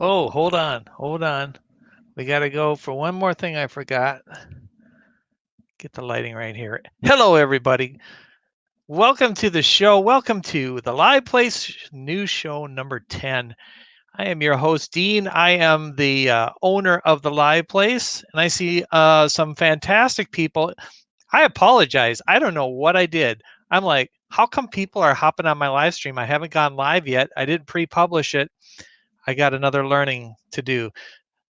Oh, hold on. Hold on. We got to go for one more thing I forgot. Get the lighting right here. Hello, everybody. Welcome to the show. Welcome to the Live Place News Show number 10. I am your host, Dean. I am the owner of the Live Place, and I see some fantastic people. I apologize. I don't know what I did. I'm like, how come people are hopping on my live stream? I haven't gone live yet. I didn't pre publish it. I got another learning to do.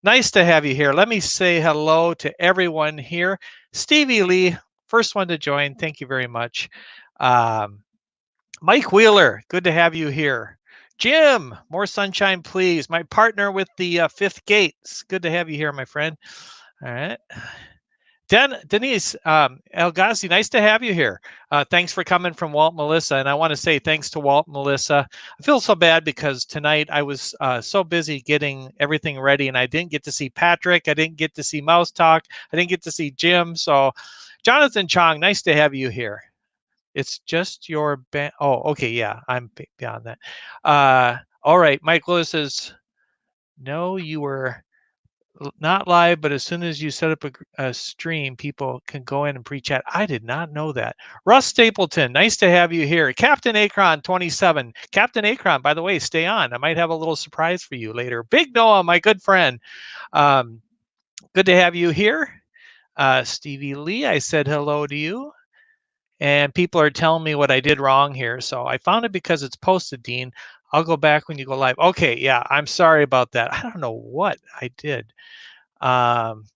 Nice to have you here. Let me say hello to everyone here. Stevie Lee, first one to join. Thank you very much. Um, Mike Wheeler, good to have you here. Jim, more sunshine, please. My partner with the fifth gate. It's good to have you here, my friend. All right. Denise El Ghazi, nice to have you here. Thanks for coming from Walt Melissa. And I want to say thanks to Walt Melissa. I feel so bad because tonight I was so busy getting everything ready and I didn't get to see Patrick. I didn't get to see Mouse Talk. I didn't get to see Jim. So, Jonathan Chong, nice to have you here. It's just your band. Oh, okay. Yeah, I'm beyond that. All right. Mike Lewis says, no, you were not live, but as soon as you set up a stream, people can go in and pre-chat. I did not know that. Russ Stapleton, nice to have you here. Captain Akron 27. Captain Akron, by the way, stay on. I might have a little surprise for you later. Big Noah, my good friend. Um, good to have you here. Stevie Lee, I said hello to you. And people are telling me what I did wrong here. So I found it because it's posted, Dean. I'll go back when you go live. Okay, yeah, I'm sorry about that. I don't know what I did.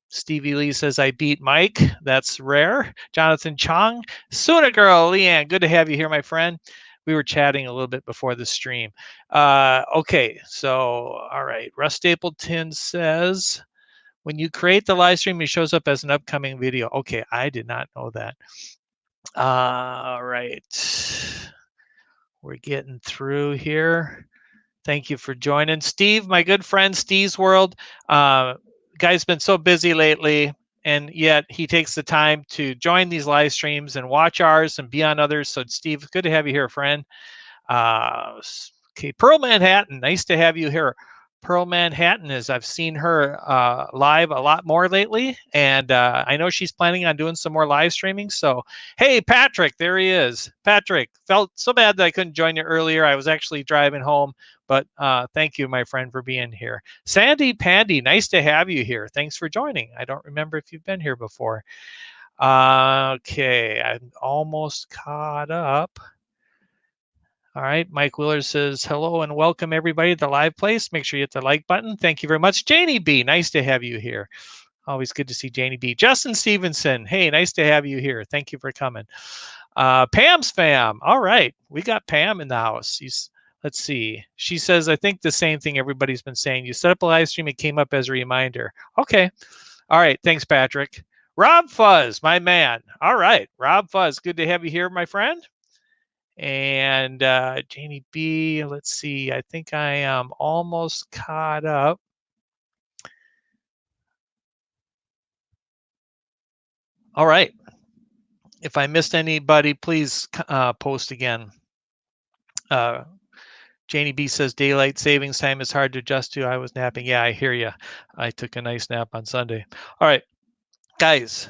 Stevie Lee says, I beat Mike. That's rare. Jonathan Chong. Suna Girl, Leanne, good to have you here, my friend. We were chatting a little bit before the stream. Okay, so, all right. Russ Stapleton says, when you create the live stream, it shows up as an upcoming video. Okay, I did not know that. All right. We're getting through here. Thank you for joining. Steve, my good friend, Steve's World. Guy's been so busy lately, and yet he takes the time to join these live streams and watch ours and be on others. So, Steve, good to have you here, friend. Okay, Pearl Manhattan, nice to have you here. Pearl Manhattan is, I've seen her live a lot more lately, and I know she's planning on doing some more live streaming. So, hey, Patrick, there he is. Patrick, felt so bad that I couldn't join you earlier. I was actually driving home, but thank you, my friend, for being here. Sandy Pandy, nice to have you here. Thanks for joining. I don't remember if you've been here before. Okay, I'm almost caught up. All right, Mike Wheeler says hello and welcome everybody to the live place. Make sure you hit the like button. Thank you very much. Janie B, nice to have you here. Always good to see Janie B. Justin Stevenson, hey, nice to have you here. Thank you for coming. Pam's fam, all right, we got Pam in the house. Let's see. She says, I think the same thing everybody's been saying. You set up a live stream, it came up as a reminder. Okay. All right, thanks, Patrick. Rob Fuzz, my man. All right, Rob Fuzz, good to have you here, my friend. And Janie B, let's see. I think I am almost caught up. All right. If I missed anybody, please post again. Janie B says daylight savings time is hard to adjust to. I was napping. Yeah, I hear you. I took a nice nap on Sunday. All right, guys.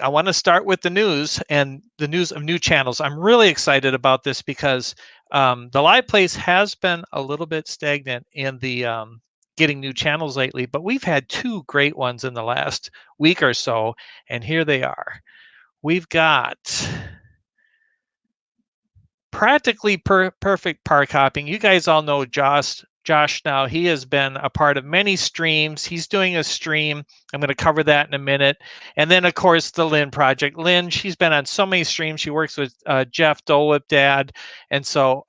I want to start with the news and the news of new channels. I'm really excited about this because the live place has been a little bit stagnant in the getting new channels lately, but we've had two great ones in the last week or so, and here they are. We've got practically perfect park hopping. You guys all know Josh now. He has been a part of many streams. He's doing a stream. I'm going to cover that in a minute. And then, of course, the Lynn Project. Lynn, she's been on so many streams. She works with Jeff Dole Whip Dad. And so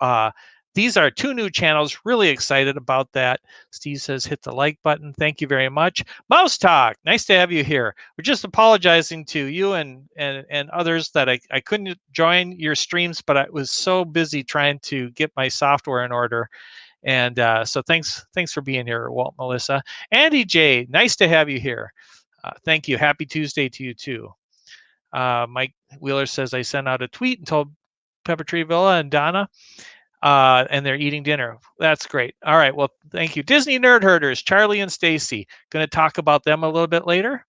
these are two new channels. Really excited about that. Steve says, hit the like button. Thank you very much. Mouse Talk, nice to have you here. We're just apologizing to you and others that I couldn't join your streams, but I was so busy trying to get my software in order. And so thanks for being here, Walt, Melissa. Andy J, nice to have you here. Thank you. Happy Tuesday to you too. Mike Wheeler says I sent out a tweet and told Pepper Tree Villa and Donna and they're eating dinner. That's great. All right. Well, thank you. Disney Nerd Herders, Charlie and Stacy. Going to talk about them a little bit later.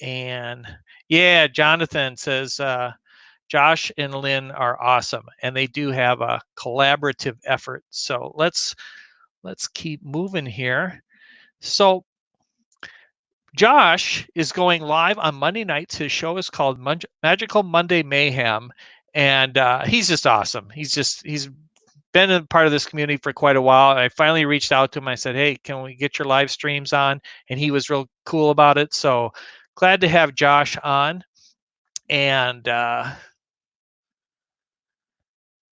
And yeah, Jonathan says Josh and Lynn are awesome, and they do have a collaborative effort. So let's keep moving here. So Josh is going live on Monday nights. His show is called Magical Monday Mayhem, and he's just awesome. He's been a part of this community for quite a while. I finally reached out to him. I said, "Hey, can we get your live streams on?" And he was real cool about it. So glad to have Josh on. And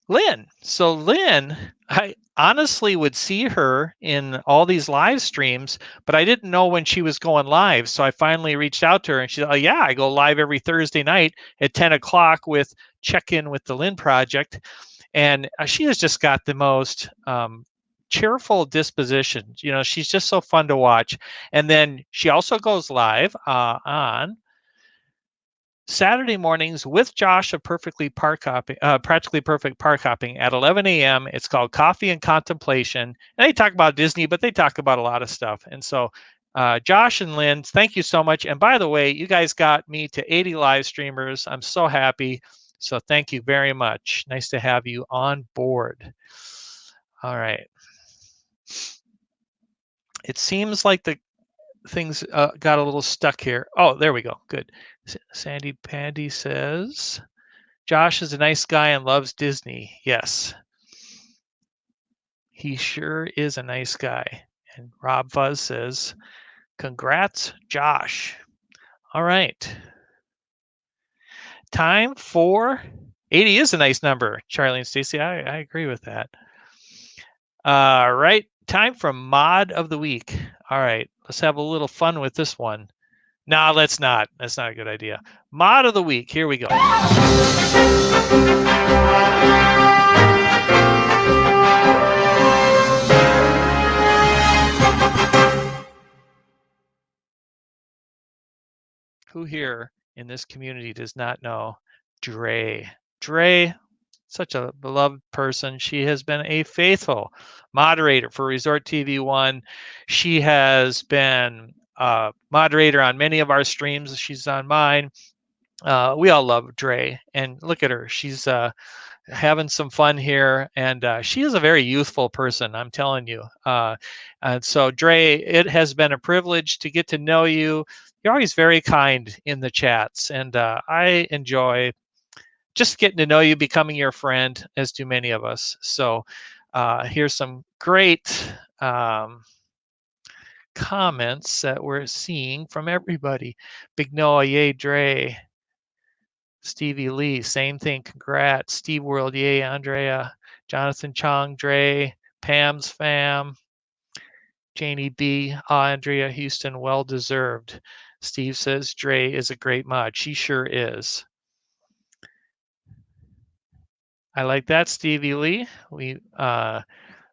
Lynn. So Lynn, I honestly would see her in all these live streams, but I didn't know when she was going live. So I finally reached out to her and she said, "Oh yeah, I go live every Thursday night at 10 o'clock with Check In with the Lynn Project." And she has just got the most cheerful disposition. You know, she's just so fun to watch. And then she also goes live on Saturday mornings with Josh of Practically Perfect Park Hopping at 11 a.m. It's called Coffee and Contemplation. And they talk about Disney, but they talk about a lot of stuff. And so Josh and Lynn, thank you so much. And by the way, you guys got me to 80 live streamers. I'm so happy. So thank you very much. Nice to have you on board. All right. It seems like the things got a little stuck here. Oh, there we go. Good. Sandy Pandy says, Josh is a nice guy and loves Disney. Yes. He sure is a nice guy. And Rob Fuzz says, congrats, Josh. All right. Time for 80 is a nice number, Charlie and Stacy. I agree with that. All right. Time for Mod of the Week. All right. Let's have a little fun with this one. No, let's not. That's not a good idea. Mod of the Week. Here we go. Who here in this community does not know Dre? Dre, such a beloved person. She has been a faithful moderator for Resort TV One. She has been a moderator on many of our streams. She's on mine. We all love Dre, and look at her. She's having some fun here, and she is a very youthful person, I'm telling you. And so, Dre, it has been a privilege to get to know you. You're always very kind in the chats, and I enjoy just getting to know you, becoming your friend, as do many of us. So here's some great comments that we're seeing from everybody. Big Noah, yay, Dre. Stevie Lee, same thing. Congrats. Steve World, yay, Andrea. Jonathan Chong, Dre. Pam's fam. Janie B, Andrea Houston, well deserved. Steve says Dre is a great mod. She sure is. I like that, Stevie Lee.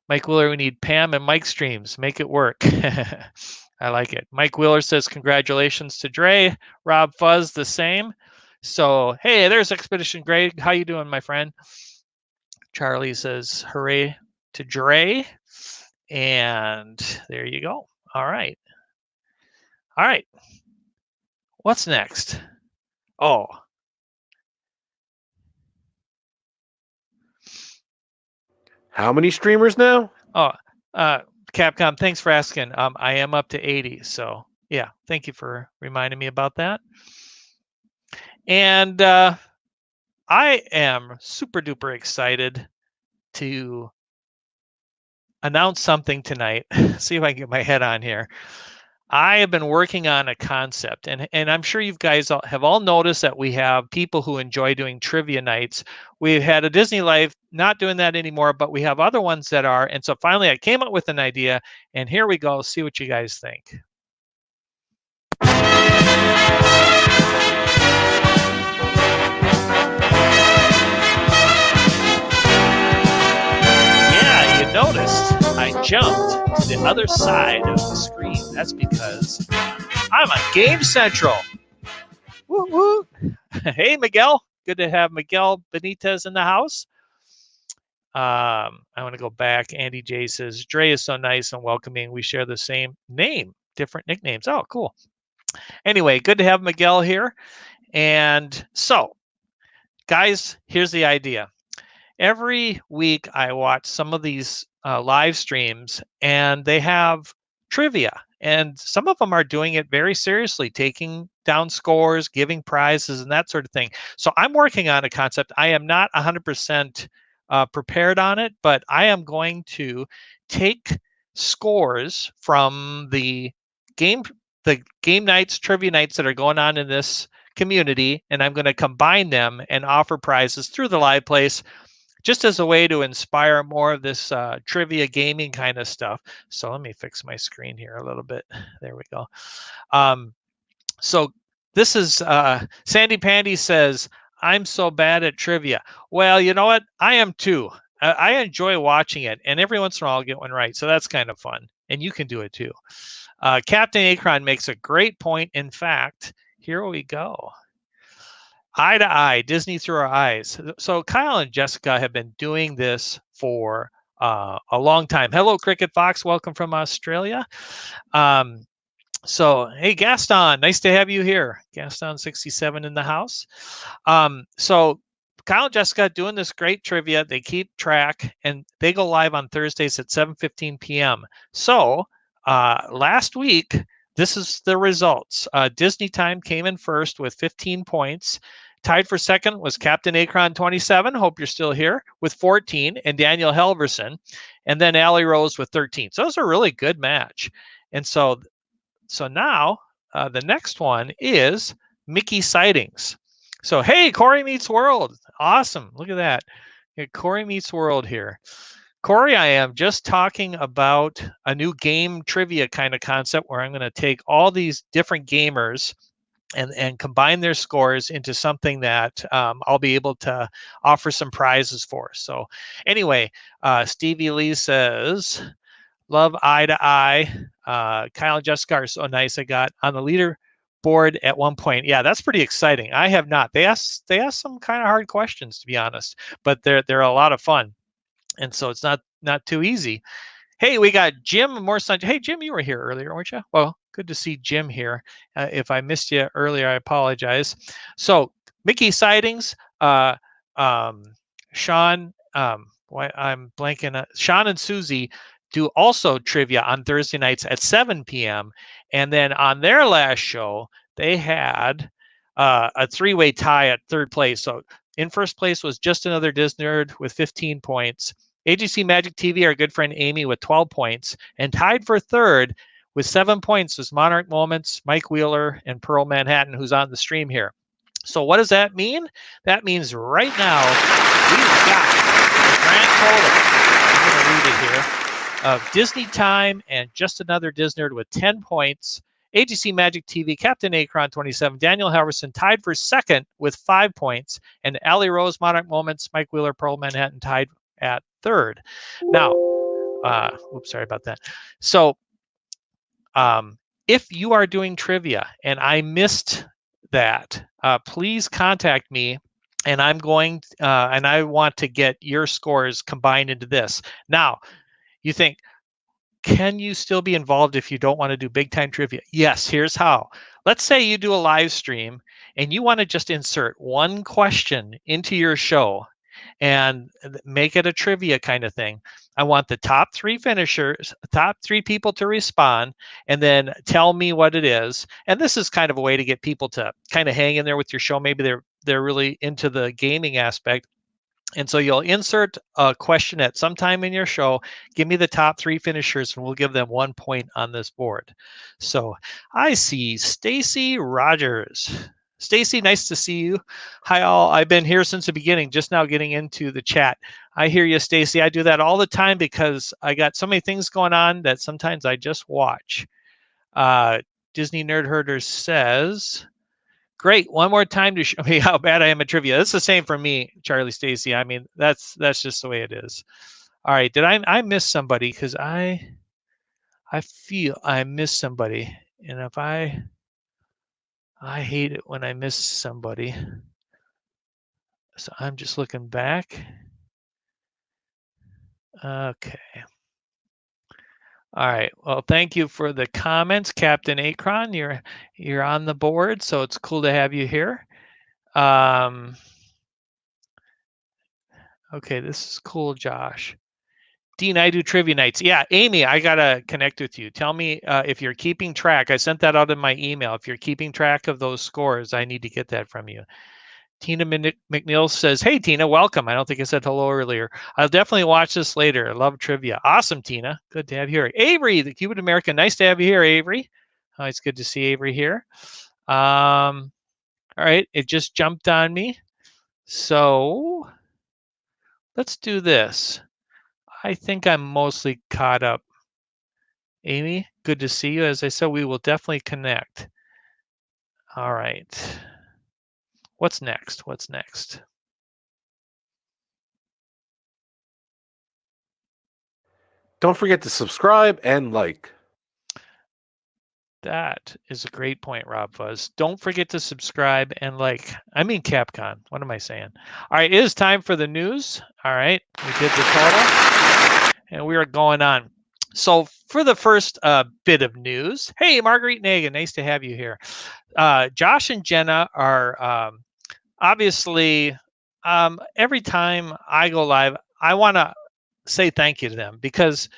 Mike Wheeler, we need Pam and Mike streams. Make it work. I like it. Mike Wheeler says congratulations to Dre. Rob Fuzz, the same. So, hey, there's Expedition Greg. How you doing, my friend? Charlie says hooray to Dre. And there you go. All right. All right. What's next? Oh. How many streamers now? Oh, Capcom, thanks for asking. I am up to 80. So, yeah, thank you for reminding me about that. And I am super duper excited to announce something tonight. See if I can get my head on here. I have been working on a concept, and I'm sure you guys have all noticed that we have people who enjoy doing trivia nights. We've had a Disney Life not doing that anymore, but we have other ones that are. And so finally I came up with an idea, and here we go. See what you guys think. Yeah, you noticed I jumped to the other side of the screen. That's because I'm on Game Central. Woo woo. Hey, Miguel. Good to have Miguel Benitez in the house. I want to go back. Andy J says, Dre is so nice and welcoming. We share the same name, different nicknames. Oh, cool. Anyway, good to have Miguel here. And so, guys, here's the idea. Every week I watch some of these live streams and they have trivia. And some of them are doing it very seriously, taking down scores, giving prizes, and that sort of thing. So I'm working on a concept. I am not 100% prepared on it, but I am going to take scores from game the game nights, trivia nights that are going on in this community, and I'm going to combine them and offer prizes through the live place just as a way to inspire more of this trivia gaming kind of stuff. So let me fix my screen here a little bit. There we go. So this is Sandy Pandy says, I'm so bad at trivia. Well, you know what? I am too. I enjoy watching it, and every once in a while I'll get one right. So that's kind of fun, and you can do it too. Captain Akron makes a great point. In fact, here we go. Eye to Eye, Disney Through Our Eyes. So Kyle and Jessica have been doing this for a long time. Hello, Cricket Fox. Welcome from Australia. So, hey, Gaston, nice to have you here. Gaston 67 in the house. So Kyle and Jessica doing this great trivia. They keep track, and they go live on Thursdays at 7:15 p.m. So last week, this is the results. Disney Time came in first with 15 points. Tied for second was Captain Akron 27. Hope you're still here with 14, and Daniel Helverson, and then Allie Rose with 13. So it was a really good match. And so now the next one is Mickey Sightings. So hey, Corey Meets World. Awesome. Look at that. Corey Meets World here. Corey, I am just talking about a new game trivia kind of concept where I'm going to take all these different gamers and combine their scores into something that I'll be able to offer some prizes for. So anyway, Stevie Lee says, love Eye to Eye. Kyle and Jessica are so nice. I got on the leaderboard at one point. Yeah, that's pretty exciting. I have not. They asked some kind of hard questions, to be honest, but they're a lot of fun. And so it's not too easy. Hey, we got Jim More Sun. Hey, Jim, you were here earlier, weren't you? Well, good to see Jim here. If I missed you earlier, I apologize. So, Mickey Sightings, Sean, I'm blanking. Sean and Susie do also trivia on Thursday nights at 7 p.m. And then on their last show, they had a three-way tie at third place. So in first place was Just Another Disney Nerd with 15 points. AGC Magic TV, our good friend Amy, with 12 points. And tied for third with 7 points was Monarch Moments, Mike Wheeler, and Pearl Manhattan, who's on the stream here. So what does that mean? That means right now we've got the grand total, I'm going to read it here, of Disney Time and Just Another Disney Nerd with 10 points. AGC Magic TV, Captain Akron 27, Daniel Helverson tied for second with 5 points, and Allie Rose, Monarch Moments, Mike Wheeler, Pearl Manhattan tied at third. Now, oops, sorry about that. So, if you are doing trivia and I missed that, please contact me, and I'm going and I want to get your scores combined into this. Now, you think, can you still be involved if you don't want to do big time trivia? Yes, here's how. Let's say you do a live stream and you want to just insert one question into your show and make it a trivia kind of thing. I want the top 3 finishers, top 3 people to respond, and then tell me what it is. And this is kind of a way to get people to kind of hang in there with your show. Maybe they're really into the gaming aspect. And so you'll insert a question at some time in your show. Give me the top 3 finishers, and we'll give them 1 point on this board. So I see Stacy Rogers. Stacy, nice to see you. Hi, all. I've been here since the beginning, just now getting into the chat. I hear you, Stacy. I do that all the time because I got so many things going on that sometimes I just watch. Disney Nerd Herder says, great. One more time to show me how bad I am at trivia. It's the same for me, Charlie Stacy. I mean, that's just the way it is. All right. Did I miss somebody? Because I feel I missed somebody. And if I hate it when I miss somebody. So I'm just looking back. Okay. All right. Well, thank you for the comments, Captain Akron. You're on the board, so it's cool to have you here. Okay, this is cool, Josh. Dean, I do trivia nights. Yeah, Amy, I gotta connect with you. Tell me if you're keeping track. I sent that out in my email. If you're keeping track of those scores, I need to get that from you. Tina McNeil says, "Hey Tina, welcome." I don't think I said hello earlier. I'll definitely watch this later. I love trivia. Awesome, Tina. Good to have you here. Avery, the Cuban American. Nice to have you here, Avery. It's good to see Avery here. All right, it just jumped on me. So let's do this. I think I'm mostly caught up. Amy, good to see you. As I said, we will definitely connect. All right. What's next? What's next? Don't forget to subscribe and like. That is a great point, Rob Fuzz. Don't forget to subscribe and like. I mean Capcom. What am I saying? All right, it is time for the news. All right, we did the total, and we are going on. So for the first bit of news, hey, Marguerite Nagan, nice to have you here. Josh and Jenna are obviously every time I go live, I want to say thank you to them because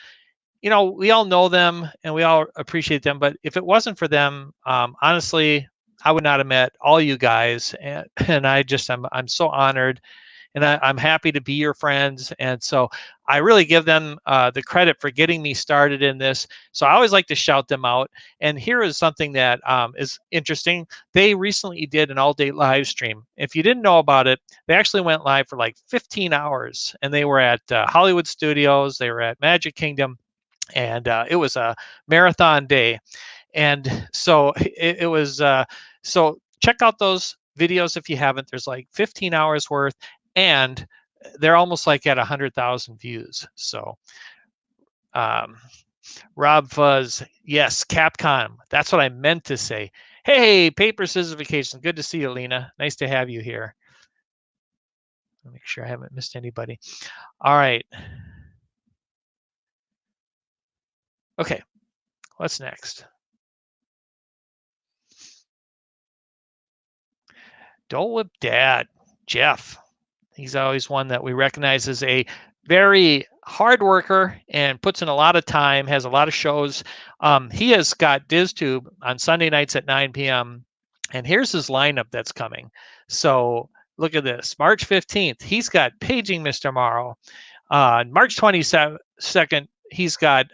we all know them and we all appreciate them. But if it wasn't for them, honestly, I would not have met all you guys. And I'm so honored, and I'm happy to be your friends. And so I really give them the credit for getting me started in this. So I always like to shout them out. And here is something that is interesting. They recently did an all-day live stream. If you didn't know about it, they actually went live for like 15 hours, and they were at Hollywood Studios. They were at Magic Kingdom, and it was a marathon day. And so it was so check out those videos if you haven't. There's like 15 hours worth, and they're almost like at 100,000 views. So Rob Fuzz, yes, Capcom, that's what I meant to say. Hey, Paper Scissors Vacation, good to see you, Lena. Nice to have you here. I'll make sure I haven't missed anybody. All right. Okay, what's next? Dole Whip Dad, Jeff. He's always one that we recognize as a very hard worker and puts in a lot of time, has a lot of shows. He has got DizTube on Sunday nights at 9 p.m. And here's his lineup that's coming. So look at this. March 15th, he's got Paging Mr. Morrow. March 22nd, he's got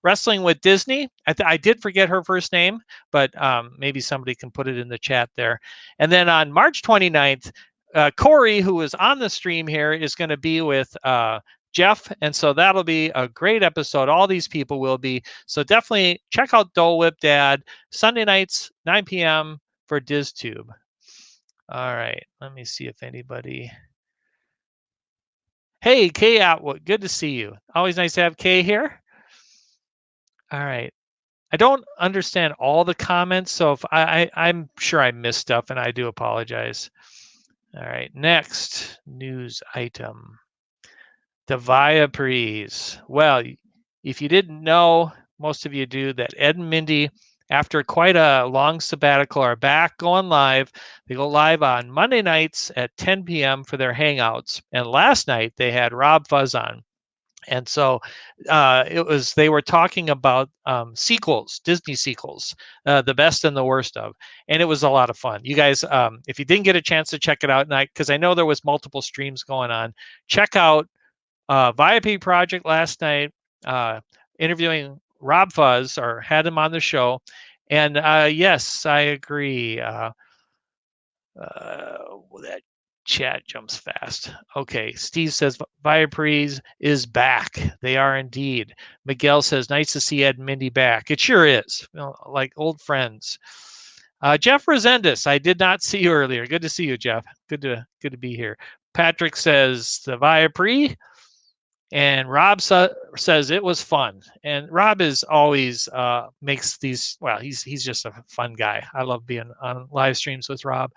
Wrestling with Disney. I did forget her first name, but maybe somebody can put it in the chat there. And then on March 29th, Corey, who is on the stream here, is going to be with Jeff. And so that'll be a great episode. All these people will be. So definitely check out Dole Whip Dad, Sunday nights, 9 p.m. for DizTube. All right. Let me see if anybody... Hey, Kay Atwood, good to see you. Always nice to have Kay here. All right. I don't understand all the comments, so if I'm sure I missed stuff, and I do apologize. All right, next news item. The Viaprix. Well, if you didn't know, most of you do, that Ed and Mindy, after quite a long sabbatical, are back going live. They go live on Monday nights at 10 p.m. for their hangouts. And last night they had Rob Fuzz on. And so they were talking about sequels, Disney sequels, the best and the worst of, and it was a lot of fun. You guys, if you didn't get a chance to check it out, because I know there was multiple streams going on, check out Viaprix Project last night, interviewing Rob Fuzz, or had him on the show. And yes, I agree. That chat jumps fast. Okay, Steve says Viaprix is back. They are indeed. Miguel says, nice to see Ed and Mindy back. It sure is, like old friends. Jeff Resendez, I did not see you earlier. Good to see you, Jeff. Good to be here. Patrick says the Viaprix. And Rob says it was fun. And Rob is always makes these, well, he's just a fun guy. I love being on live streams with Rob.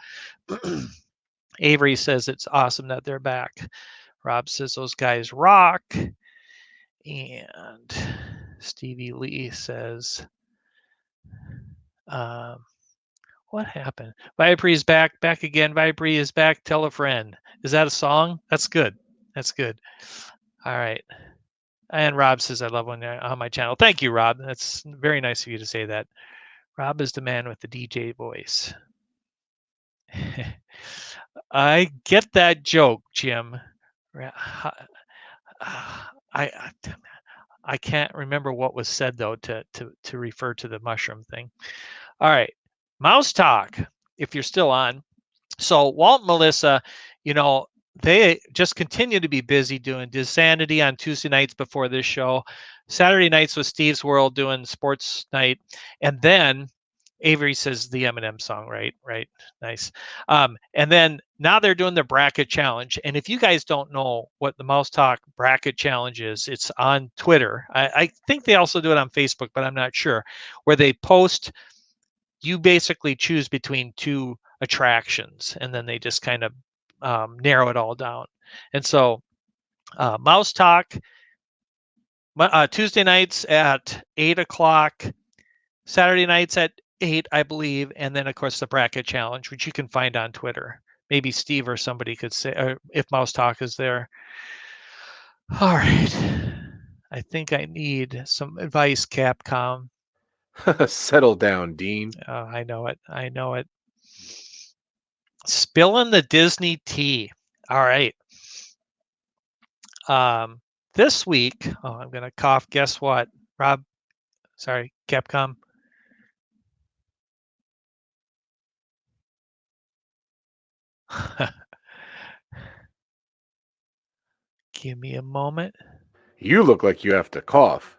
Avery says it's awesome that they're back. Rob says those guys rock. And Stevie Lee says, what happened? Vibree is back again. Vibree is back. Tell a friend. Is that a song? That's good. That's good. All right. And Rob says, I love when you're on my channel. Thank you, Rob. That's very nice of you to say that. Rob is the man with the DJ voice. I get that joke, Jim. I can't remember what was said though to refer to the mushroom thing. All right, Mouse Talk. If you're still on, so Walt and Melissa, they just continue to be busy doing Disanity on Tuesday nights before this show. Saturday nights with Steve's World doing sports night, and then Avery says the Eminem song, right? Right. Nice. And then now they're doing the bracket challenge. And if you guys don't know what the Mouse Talk bracket challenge is, it's on Twitter. I think they also do it on Facebook, but I'm not sure. Where they post, you basically choose between two attractions, and then they just kind of narrow it all down. And so Mouse Talk, Tuesday nights at 8 o'clock, Saturday nights at 8, I believe, and then of course the bracket challenge, which you can find on Twitter. Maybe Steve or somebody could say, or if Mouse Talk is there. All right, I think I need some advice, Capcom. Settle down, Dean. I know it. I know it. Spilling the Disney tea. All right. This week, I'm gonna cough. Guess what, Rob? Sorry, Capcom. Give me a moment. You look like you have to cough.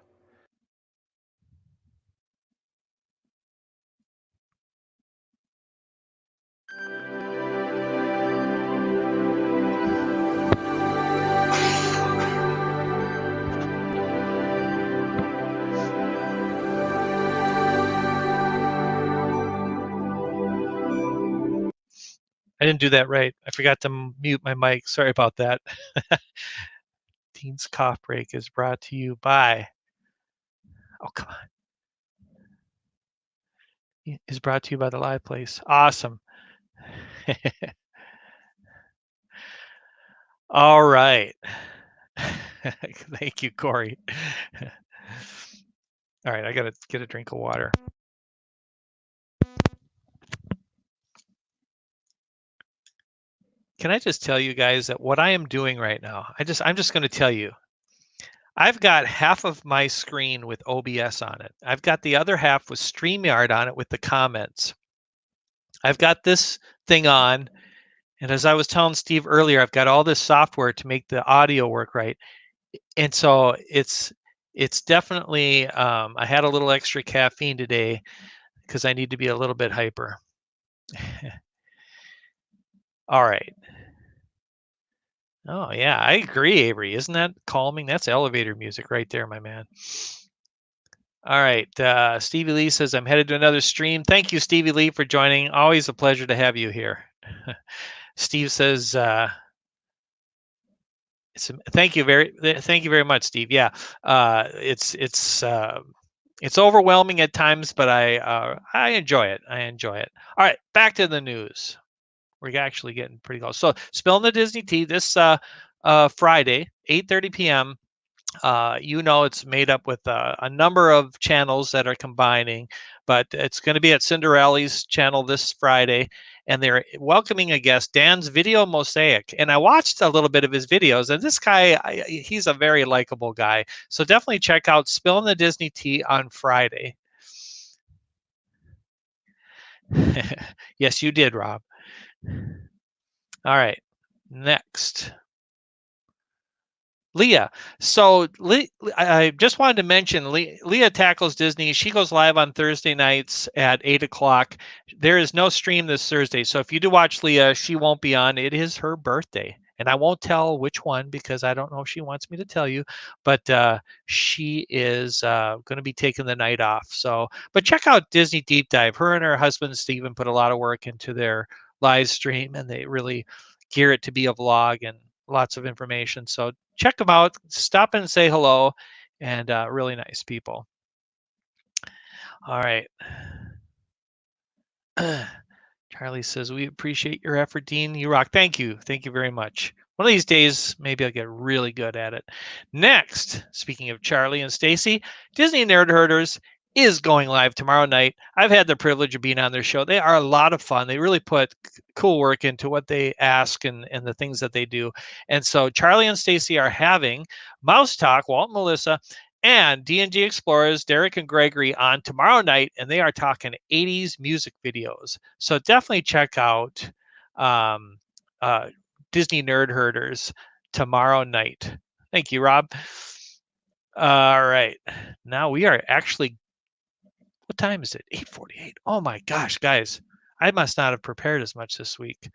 I didn't do that right. I forgot to mute my mic. Sorry about that. Dean's Cough Break is brought to you by, oh, come on. Is brought to you by the Live Place. Awesome. All right. Thank you, Corey. All right, I got to get a drink of water. Can I just tell you guys that what I am doing right now, I'm just going to tell you, I've got half of my screen with OBS on it. I've got the other half with StreamYard on it with the comments. I've got this thing on, and as I was telling Steve earlier, I've got all this software to make the audio work right. And so it's definitely, I had a little extra caffeine today because I need to be a little bit hyper. All right. Oh yeah, I agree, Avery. Isn't that calming? That's elevator music right there, my man. All right. Stevie Lee says, I'm headed to another stream. Thank you, Stevie Lee, for joining. Always a pleasure to have you here. Steve says, thank you very much, Steve. Yeah, it's overwhelming at times, but I enjoy it. I enjoy it. All right, back to the news. We're actually getting pretty close. So, Spilling the Disney Tea this Friday, 8:30 p.m. It's made up with a number of channels that are combining, but it's going to be at Cinderella's channel this Friday, and they're welcoming a guest, Dan's Video Mosaic. And I watched a little bit of his videos, and this guy, he's a very likable guy. So definitely check out Spilling the Disney Tea on Friday. Yes, you did, Rob. All right, next. Leah. So I just wanted to mention Leah Tackles Disney. She goes live on Thursday nights at 8 o'clock. There is no stream this Thursday. So if you do watch Leah, she won't be on. It is her birthday. And I won't tell which one because I don't know if she wants me to tell you. But she is going to be taking the night off. So, but check out Disney Deep Dive. Her and her husband, Steven, put a lot of work into their live stream, and they really gear it to be a vlog. And lots of information. So check them out. Stop and say hello, and really nice people. All right. Charlie says, we appreciate your effort, Dean. You rock. Thank you. Thank you very much. One of these days, maybe I'll get really good at it. Next, speaking of Charlie and Stacy, Disney Nerd Herders is going live tomorrow night. I've had the privilege of being on their show. They are a lot of fun. They really put cool work into what they ask and the things that they do. And so Charlie and Stacy are having Mouse Talk, Walt and Melissa, and D&G Explorers, Derek and Gregory, on tomorrow night, and they are talking 80s music videos. So definitely check out Disney Nerd Herders tomorrow night. Thank you, Rob. All right. Now we are actually, what time is it? 8:48. Oh my gosh, guys. I must not have prepared as much this week.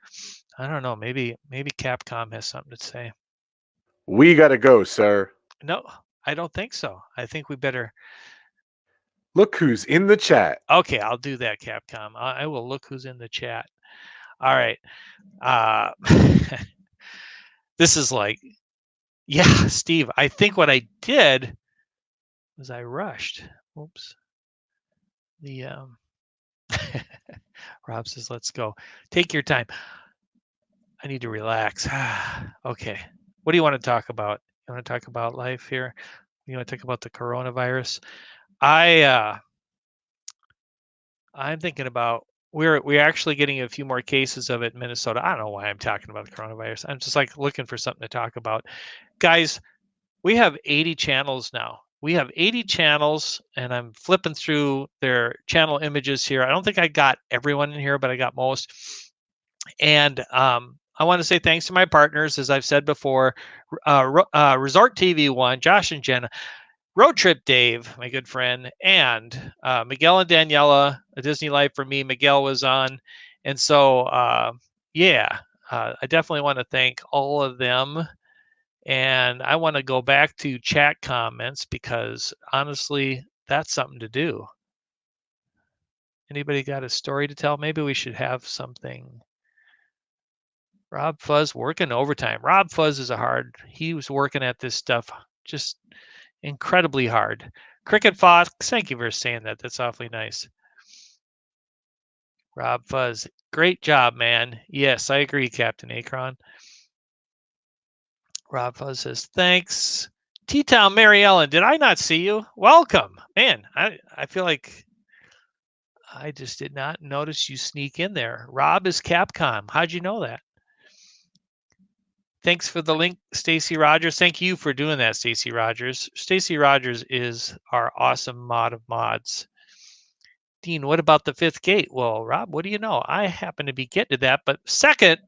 I don't know. Maybe Capcom has something to say. We gotta go, sir. No, I don't think so. I think we better. Look who's in the chat. Okay, I'll do that, Capcom. I will look who's in the chat. All right. This is like, yeah, Steve, I think what I did was I rushed. Oops. The Rob says, let's go. Take your time. I need to relax. Okay. What do you want to talk about? You want to talk about life here? You want to talk about the coronavirus? I'm thinking about we're actually getting a few more cases of it in Minnesota. I don't know why I'm talking about the coronavirus. I'm just like looking for something to talk about. Guys, we have 80 channels now. We have 80 channels, and I'm flipping through their channel images here. I don't think I got everyone in here, but I got most. And I want to say thanks to my partners, as I've said before, Resort TV One, Josh and Jenna, Road Trip Dave, my good friend, and Miguel and Daniela, A Disney Life for Me. Miguel was on. And so, I definitely want to thank all of them. And I want to go back to chat comments because honestly, that's something to do. Anybody got a story to tell? Maybe we should have something. Rob Fuzz working overtime. Rob Fuzz he was working at this stuff just incredibly hard. Cricket Fox, thank you for saying that. That's awfully nice. Rob Fuzz, great job, man. Yes, I agree, Captain Akron. Rob Fuzz says, thanks. T-Town Mary Ellen, did I not see you? Welcome. Man, I feel like I just did not notice you sneak in there. Rob is Capcom. How'd you know that? Thanks for the link, Stacy Rogers. Thank you for doing that, Stacy Rogers. Stacy Rogers is our awesome mod of mods. Dean, what about the fifth gate? Well, Rob, what do you know? I happen to be getting to that. But second,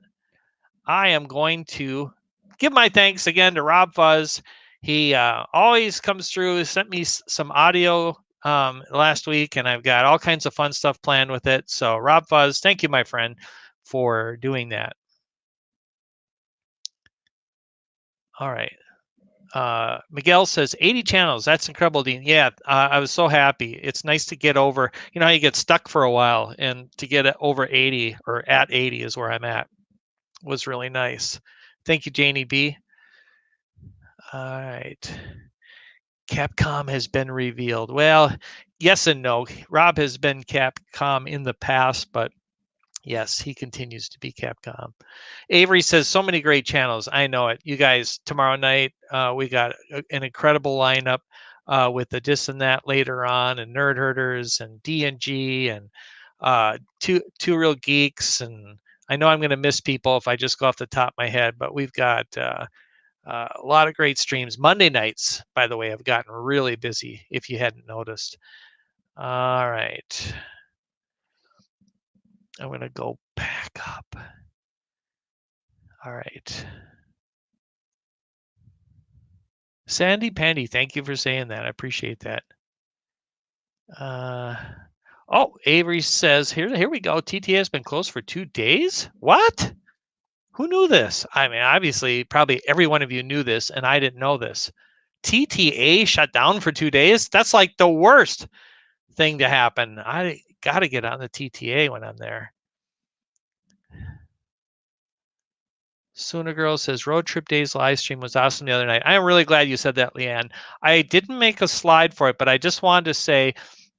I am going to give my thanks again to Rob Fuzz. He always comes through, sent me some audio last week, and I've got all kinds of fun stuff planned with it. So, Rob Fuzz, thank you, my friend, for doing that. All right. Miguel says 80 channels. That's incredible, Dean. Yeah, I was so happy. It's nice to get over, you know how you get stuck for a while, and to get it over 80 or at 80 is where I'm at was really nice. Thank you, Janie B. All right. Capcom has been revealed. Well, yes and no. Rob has been Capcom in the past, but yes, he continues to be Capcom. Avery says, so many great channels. I know it. You guys, tomorrow night, we got an incredible lineup with the This and That later on, and Nerd Herders and D&G and two Real Geeks. And I know I'm going to miss people if I just go off the top of my head, but we've got a lot of great streams. Monday nights, by the way, have gotten really busy, if you hadn't noticed. All right. I'm going to go back up. All right. Sandy Pandy, thank you for saying that. I appreciate that. Oh, Avery says, here we go. TTA has been closed for 2 days? What? Who knew this? I mean, obviously, probably every one of you knew this, and I didn't know this. TTA shut down for 2 days? That's like the worst thing to happen. I got to get on the TTA when I'm there. Sooner Girl says Road Trip Days live stream was awesome the other night. I am really glad you said that, Leanne. I didn't make a slide for it, but I just wanted to say,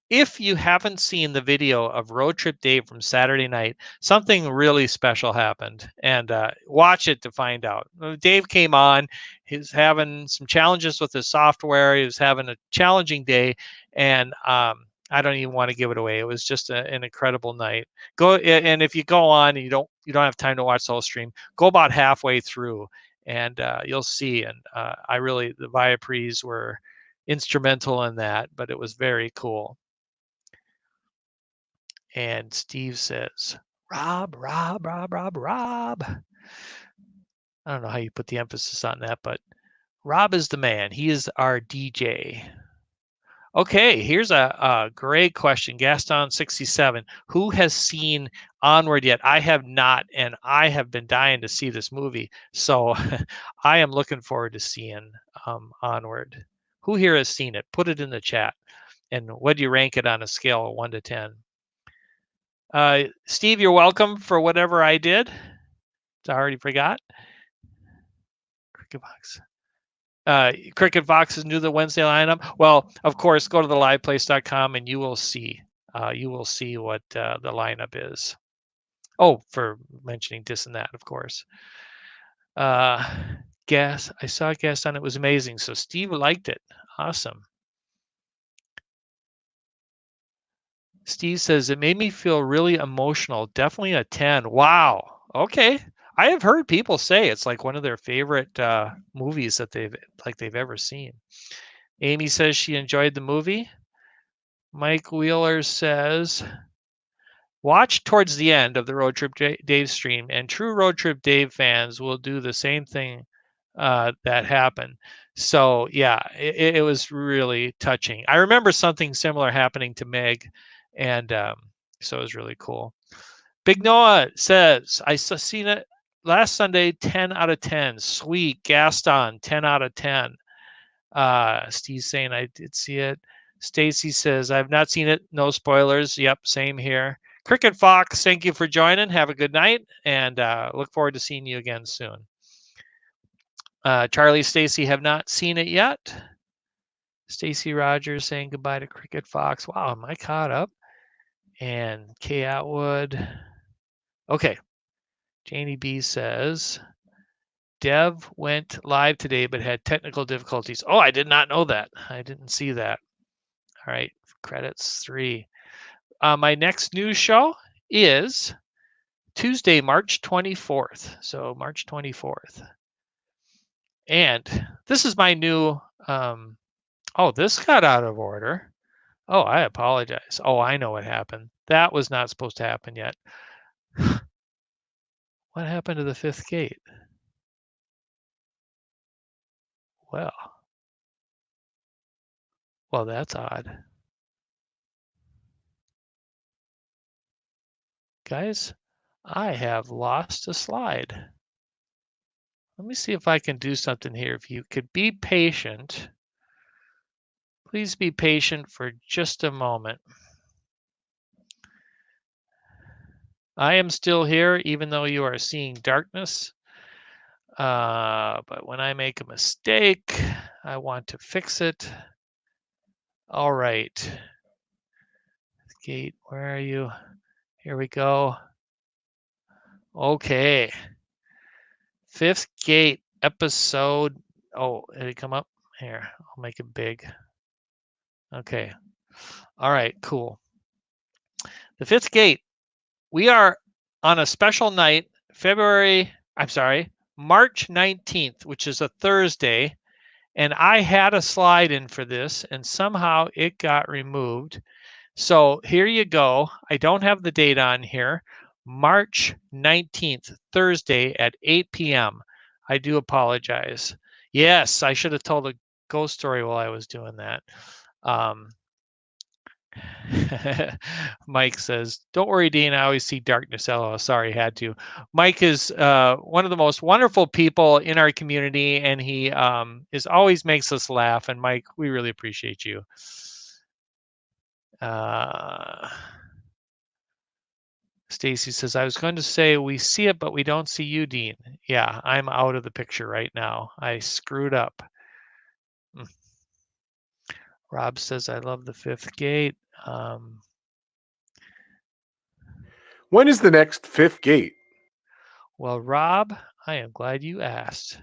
if you haven't seen the video of Road Trip Dave from Saturday night, something really special happened, and watch it to find out. Dave came on. He's having some challenges with his software. He was having a challenging day, and I don't even want to give it away. It was just an incredible night. Go, and if you go on and you don't have time to watch the whole stream, go about halfway through, and you'll see. And the Viaprees were instrumental in that, but it was very cool. And Steve says, Rob. I don't know how you put the emphasis on that, but Rob is the man. He is our DJ. Okay, here's a great question. Gaston67. Who has seen Onward yet? I have not, and I have been dying to see this movie. So I am looking forward to seeing Onward. Who here has seen it? Put it in the chat. And what do you rank it on a scale of 1 to 10? Steve, you're welcome for whatever I did. I already forgot. Cricket Fox. Cricket Fox is new to the Wednesday lineup. Well, of course, go to the liveplace.com and you will see. You will see what the lineup is. Oh, for mentioning this and that, of course. I saw a guest on it. Was amazing. So Steve liked it. Awesome. Steve says it made me feel really emotional. Definitely a 10. Wow. Okay. I have heard people say it's like one of their favorite movies that they've ever seen. Amy says she enjoyed the movie. Mike Wheeler says watch towards the end of the Road Trip Dave stream, and true Road Trip Dave fans will do the same thing that happened. So yeah, it was really touching. I remember something similar happening to Meg, and so it was really cool. Big Noah says I seen it last Sunday. 10 out of 10. Sweet. Gaston 10 out of 10. Steve's saying I did see it. Stacy says I've not seen it. No spoilers. Yep, same here. Cricket Fox, thank you for joining. Have a good night, and look forward to seeing you again soon. Charlie, Stacy have not seen it yet. Stacy Rogers saying goodbye to Cricket Fox. Wow, am I caught up? And Kay Atwood. Okay. Janie B says Dev went live today but had technical difficulties. Oh, I did not know that. I didn't see that. All right, credits 3. My next news show is Tuesday, March 24th. So March 24th. And this is my new, oh, this got out of order. Oh, I apologize. Oh, I know what happened. That was not supposed to happen yet. What happened to the fifth gate? Well, that's odd. Guys, I have lost a slide. Let me see if I can do something here. If you could be patient, please be patient for just a moment. I am still here, even though you are seeing darkness. But when I make a mistake, I want to fix it. All right. Gate, where are you? Here we go. Okay. Fifth Gate episode. Oh, did it come up? Here, I'll make it big. Okay. All right, cool. The Fifth Gate. We are on a special night, March 19th, which is a Thursday. And I had a slide in for this, and somehow it got removed. So here you go. I don't have the date on here. March 19th, Thursday at 8 p.m. I do apologize. Yes, I should have told a ghost story while I was doing that. Mike says, don't worry, Dean. I always see darkness. Oh, sorry, had to. Mike is one of the most wonderful people in our community, and he always makes us laugh. And Mike, we really appreciate you. Stacy says, I was going to say we see it, but we don't see you, Dean. Yeah, I'm out of the picture right now. I screwed up. Rob says, I love the fifth gate. When is the next fifth gate? Well, Rob, I am glad you asked.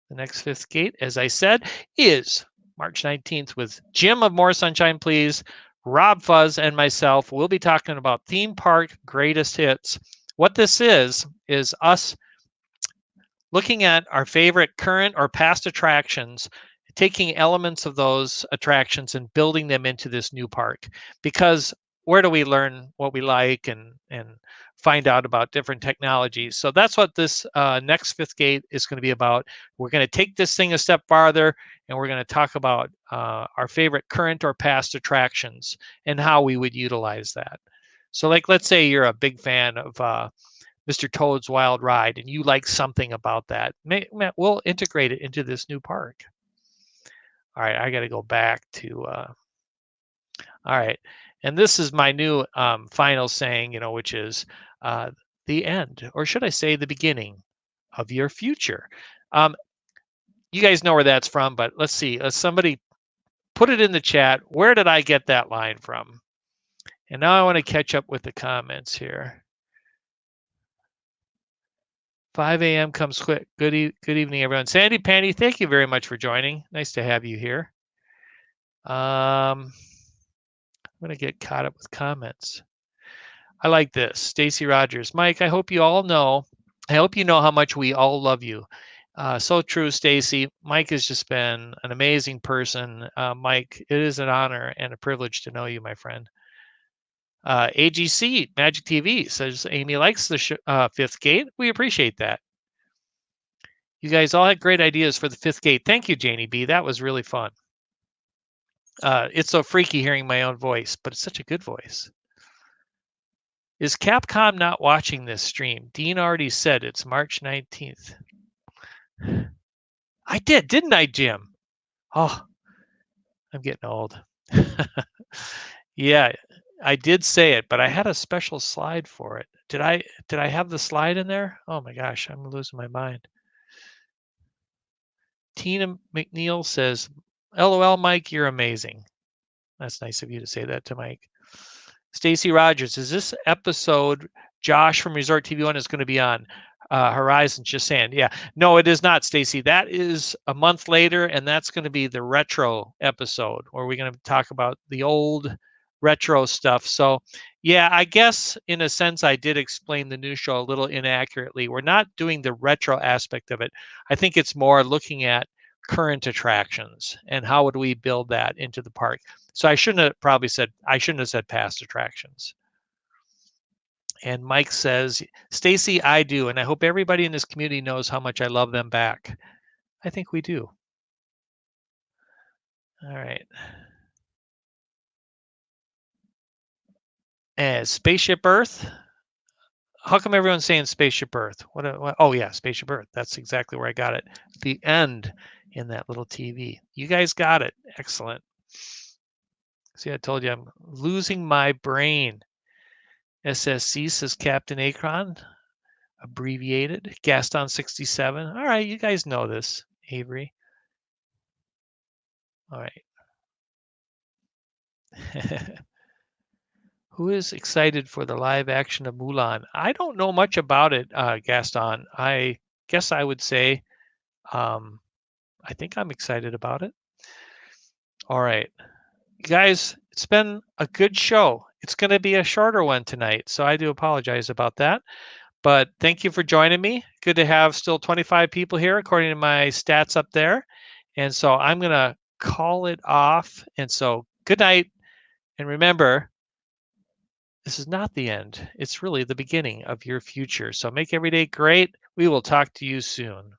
The next fifth gate, as I said, is March 19th with Jim of More Sunshine Please, Rob Fuzz, and myself. We'll be talking about theme park greatest hits. What this is us looking at our favorite current or past attractions, taking elements of those attractions and building them into this new park. Because where do we learn what we like and find out about different technologies? So that's what this next fifth gate is going to be about. We're going to take this thing a step farther, and we're going to talk about our favorite current or past attractions and how we would utilize that. So, like, let's say you're a big fan of Mr. Toad's Wild Ride, and you like something about that. We'll integrate it into this new park. All right, I got to go back to. All right, and this is my new final saying, which is the end, or should I say, the beginning of your future. You guys know where that's from, but let's see. Somebody put it in the chat. Where did I get that line from? And now I want to catch up with the comments here. 5 a.m. comes quick. Good evening, everyone. Sandy Pandy, thank you very much for joining. Nice to have you here. I'm going to get caught up with comments. I like this. Stacy Rogers. Mike, I hope you know how much we all love you. So true, Stacy. Mike has just been an amazing person. Mike, it is an honor and a privilege to know you, my friend. AGC Magic TV says Amy likes the fifth gate. We appreciate that. You guys all had great ideas for the fifth gate. Thank you, Janie B. That was really fun. It's so freaky hearing my own voice, but it's such a good voice. Is Capcom not watching this stream? Dean already said it's March 19th. I did, didn't I, Jim? Oh, I'm getting old. Yeah, I did say it, but I had a special slide for it. Did I have the slide in there? Oh my gosh, I'm losing my mind. Tina McNeil says, LOL, Mike, you're amazing. That's nice of you to say that to Mike. Stacy Rogers, is this episode Josh from Resort TV One is going to be on Horizon? Just saying. Yeah. No, it is not, Stacy. That is a month later, and that's going to be the retro episode where we're going to talk about the old retro stuff. So, yeah, I guess in a sense I did explain the new show a little inaccurately. We're not doing the retro aspect of it. I think it's more looking at current attractions and how would we build that into the park. So I shouldn't have said past attractions. And Mike says, Stacy, I do, and I hope everybody in this community knows how much I love them back. I think we do. All right. And Spaceship Earth. How come everyone's saying Spaceship Earth? What? Oh yeah, Spaceship Earth. That's exactly where I got it. The end in that little TV. You guys got it. Excellent. See, I told you I'm losing my brain. SSC says Captain Akron, abbreviated. Gaston 67. All right, you guys know this, Avery. All right. Who is excited for the live action of Mulan? I don't know much about it, Gaston. I guess I would say I think I'm excited about it. All right. Guys, it's been a good show. It's going to be a shorter one tonight, so I do apologize about that. But thank you for joining me. Good to have still 25 people here, according to my stats up there. And so I'm going to call it off. And so good night. And remember, this is not the end. It's really the beginning of your future. So make every day great. We will talk to you soon.